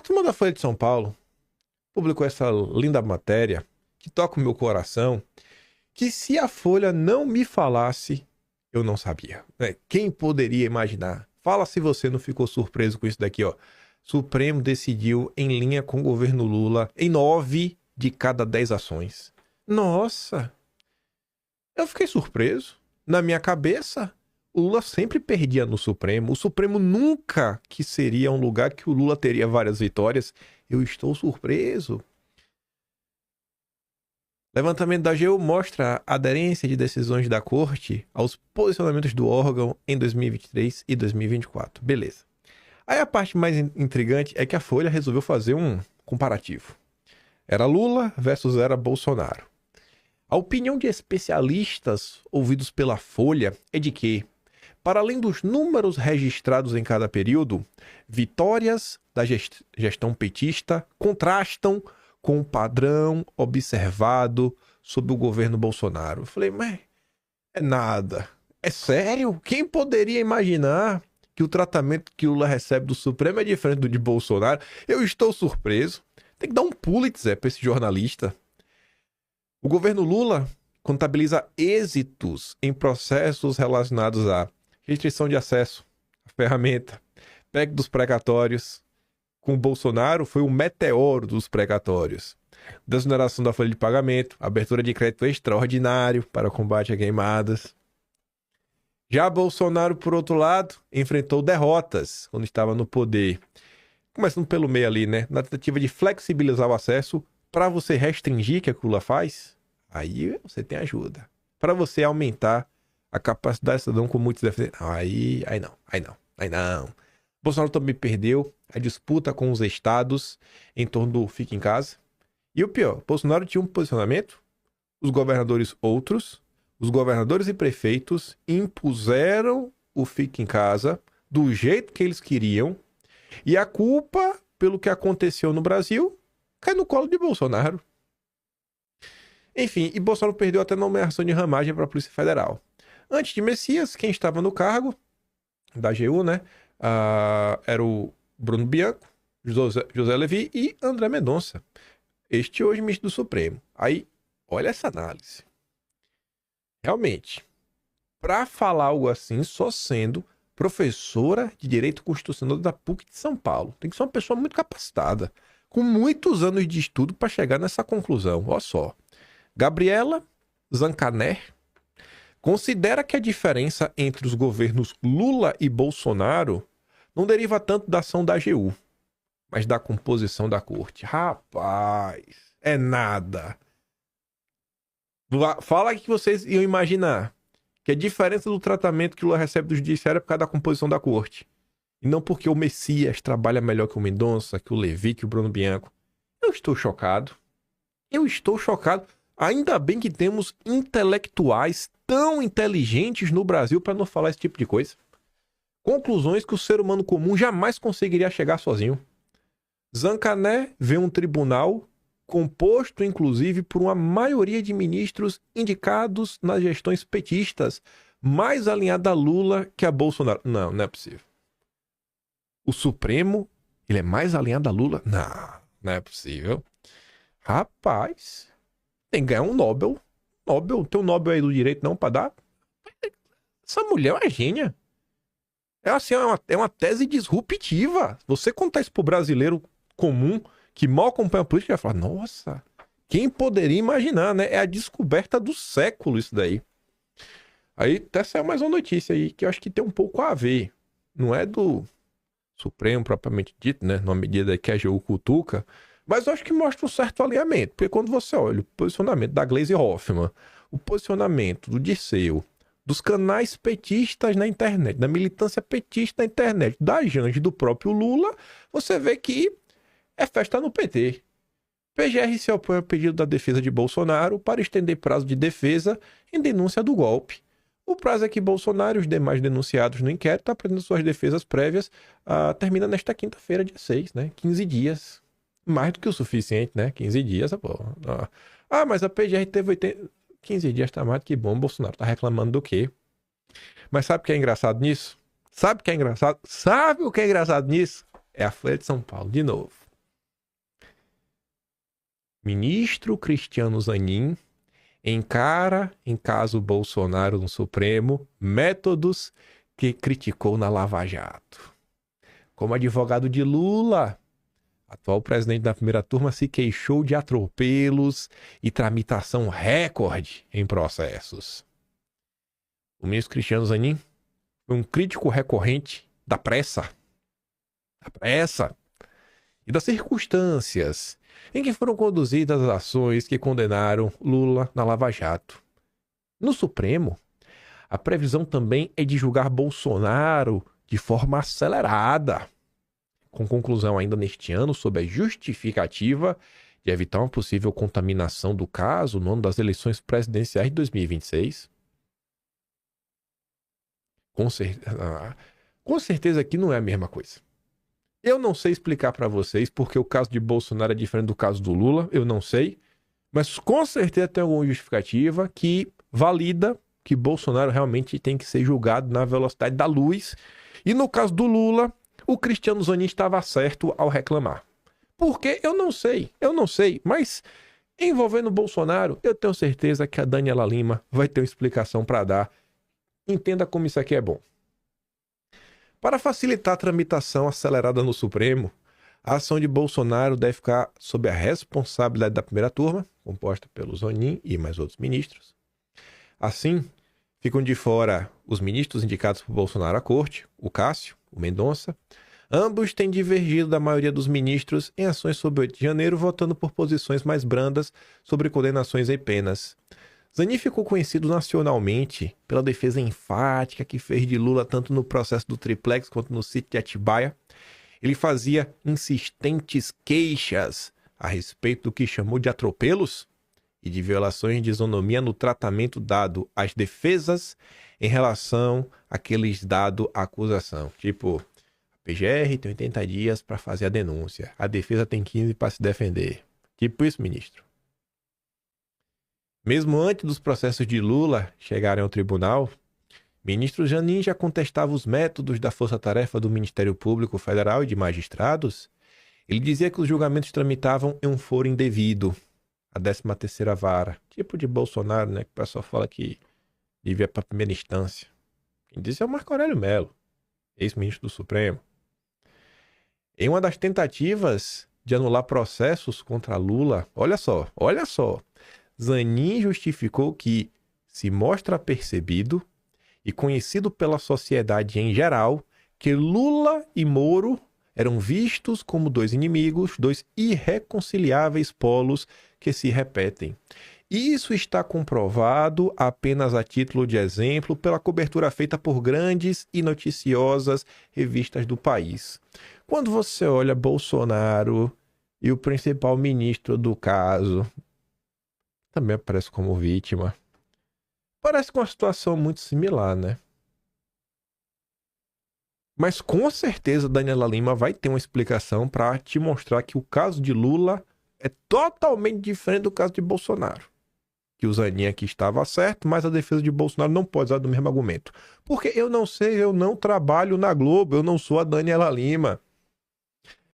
turma da Folha de São Paulo publicou essa linda matéria que toca o meu coração, que se a Folha não me falasse, eu não sabia, né? Quem poderia imaginar? Fala se você não ficou surpreso com isso daqui, ó. Supremo decidiu em linha com o governo Lula em 9 de cada 10 ações. Nossa! Eu fiquei surpreso. Na minha cabeça, o Lula sempre perdia no Supremo. O Supremo nunca que seria um lugar que o Lula teria várias vitórias. Eu estou surpreso. Levantamento da AGU mostra a aderência de decisões da Corte aos posicionamentos do órgão em 2023 e 2024. Beleza. Aí a parte mais intrigante é que a Folha resolveu fazer um comparativo. Era Lula versus era Bolsonaro. A opinião de especialistas ouvidos pela Folha é de que, para além dos números registrados em cada período, vitórias da gestão petista contrastam com o padrão observado sob o governo Bolsonaro. Eu falei, mas é nada. É sério? Quem poderia imaginar que o tratamento que o Lula recebe do Supremo é diferente do de Bolsonaro? Eu estou surpreso. Tem que dar um Pulitzer para esse jornalista. O governo Lula contabiliza êxitos em processos relacionados à restrição de acesso à ferramenta, PEC dos precatórios. Com o Bolsonaro foi o meteoro dos precatórios. Desoneração da folha de pagamento, abertura de crédito extraordinário para combate a queimadas. Já Bolsonaro, por outro lado, enfrentou derrotas quando estava no poder. Começando pelo meio ali, né? Na tentativa de flexibilizar o acesso para você restringir, que a Lula faz, aí você tem ajuda. Para você aumentar a capacidade de cidadão com muitos déficits, aí não. Bolsonaro também perdeu a disputa com os estados em torno do Fica em Casa. E o pior, Bolsonaro tinha um posicionamento, os governadores outros, os governadores e prefeitos impuseram o Fica em Casa do jeito que eles queriam, e a culpa pelo que aconteceu no Brasil cai no colo de Bolsonaro. Enfim, e Bolsonaro perdeu até a nomeação de ramagem para a Polícia Federal. Antes de Messias, quem estava no cargo da AGU, né? Era o Bruno Bianco, José Levi e André Mendonça. Este hoje ministro do Supremo. Aí, olha essa análise. Realmente, para falar algo assim, só sendo professora de Direito Constitucional da PUC de São Paulo. Tem que ser uma pessoa muito capacitada, com muitos anos de estudo para chegar nessa conclusão. Olha só. Gabriela Zancaner considera que a diferença entre os governos Lula e Bolsonaro não deriva tanto da ação da AGU, mas da composição da corte. Rapaz, é nada. Fala que vocês iam imaginar que a diferença do tratamento que o Lula recebe do judiciário é por causa da composição da corte. E não porque o Messias trabalha melhor que o Mendonça, que o Levi, que o Bruno Bianco. Eu estou chocado. Ainda bem que temos intelectuais tão inteligentes no Brasil para não falar esse tipo de coisa. Conclusões que o ser humano comum jamais conseguiria chegar sozinho. Zancaner vê um tribunal composto, inclusive, por uma maioria de ministros indicados nas gestões petistas, mais alinhada a Lula que a Bolsonaro. Não é possível. O Supremo, ele é mais alinhado a Lula? Não é possível. Rapaz, tem que ganhar um Nobel. Tem um Nobel aí do direito não pra dar? Essa mulher é uma gênia. É uma tese disruptiva. Você contar isso pro brasileiro comum, que mal acompanha a política, vai falar, nossa, quem poderia imaginar, né? É a descoberta do século isso daí. Aí até saiu mais uma notícia aí, que eu acho que tem um pouco a ver. Não é do Supremo propriamente dito, né? Numa medida que a AGU cutuca, mas eu acho que mostra um certo alinhamento. Porque quando você olha o posicionamento da Gleisi Hoffmann, o posicionamento do Dirceu, dos canais petistas na internet, da militância petista na internet, da Janja e do próprio Lula, você vê que é festa no PT. PGR se opõe ao pedido da defesa de Bolsonaro para estender prazo de defesa em denúncia do golpe. O prazo é que Bolsonaro e os demais denunciados no inquérito apresentam suas defesas prévias, termina nesta quinta-feira, dia 6, né? 15 dias. Mais do que o suficiente, né? 15 dias, pô. Mas a PGR teve 15 dias, tá mais do que bom. Bolsonaro tá reclamando do quê? Mas sabe o que é engraçado nisso? Sabe o que é engraçado nisso? É a Folha de São Paulo, de novo. Ministro Cristiano Zanin encara, em caso Bolsonaro no Supremo, métodos que criticou na Lava Jato. Como advogado de Lula, atual presidente da primeira turma se queixou de atropelos e tramitação recorde em processos. O ministro Cristiano Zanin foi um crítico recorrente da pressa e das circunstâncias em que foram conduzidas as ações que condenaram Lula na Lava Jato. No Supremo, a previsão também é de julgar Bolsonaro de forma acelerada, com conclusão ainda neste ano sob a justificativa de evitar uma possível contaminação do caso no ano das eleições presidenciais de 2026. Com certeza aqui não é a mesma coisa. Eu não sei explicar para vocês porque o caso de Bolsonaro é diferente do caso do Lula, eu não sei, mas com certeza tem alguma justificativa que valida que Bolsonaro realmente tem que ser julgado na velocidade da luz. E no caso do Lula, o Cristiano Zanin estava certo ao reclamar. Por quê? Eu não sei, mas envolvendo Bolsonaro, eu tenho certeza que a Daniela Lima vai ter uma explicação para dar. Entenda como isso aqui é bom. Para facilitar a tramitação acelerada no Supremo, a ação de Bolsonaro deve ficar sob a responsabilidade da primeira turma, composta pelo Zanin e mais outros ministros. Assim, ficam de fora os ministros indicados por Bolsonaro à corte, o Cássio, o Mendonça. Ambos têm divergido da maioria dos ministros em ações sob 8 de janeiro, votando por posições mais brandas sobre condenações e penas. Zanin ficou conhecido nacionalmente pela defesa enfática que fez de Lula tanto no processo do Triplex quanto no sítio de Atibaia. Ele fazia insistentes queixas a respeito do que chamou de atropelos e de violações de isonomia no tratamento dado às defesas em relação àqueles dado à acusação. Tipo, a PGR tem 80 dias para fazer a denúncia, a defesa tem 15 para se defender. Tipo isso, ministro. Mesmo antes dos processos de Lula chegarem ao tribunal, ministro Zanin já contestava os métodos da força-tarefa do Ministério Público Federal e de magistrados. Ele dizia que os julgamentos tramitavam em um foro indevido, a 13ª vara, tipo de Bolsonaro, né, que o pessoal fala que devia para a primeira instância. Quem disse é o Marco Aurélio Mello, ex-ministro do Supremo. Em uma das tentativas de anular processos contra Lula, olha só, Zanin justificou que se mostra percebido e conhecido pela sociedade em geral que Lula e Moro eram vistos como dois inimigos, dois irreconciliáveis polos que se repetem. Isso está comprovado apenas a título de exemplo pela cobertura feita por grandes e noticiosas revistas do país. Quando você olha Bolsonaro e o principal ministro do caso também aparece como vítima. Parece com uma situação muito similar, né? Mas com certeza Daniela Lima vai ter uma explicação para te mostrar que o caso de Lula é totalmente diferente do caso de Bolsonaro. Que o Zanin aqui estava certo, mas a defesa de Bolsonaro não pode usar do mesmo argumento. Porque eu não sei, eu não trabalho na Globo, eu não sou a Daniela Lima.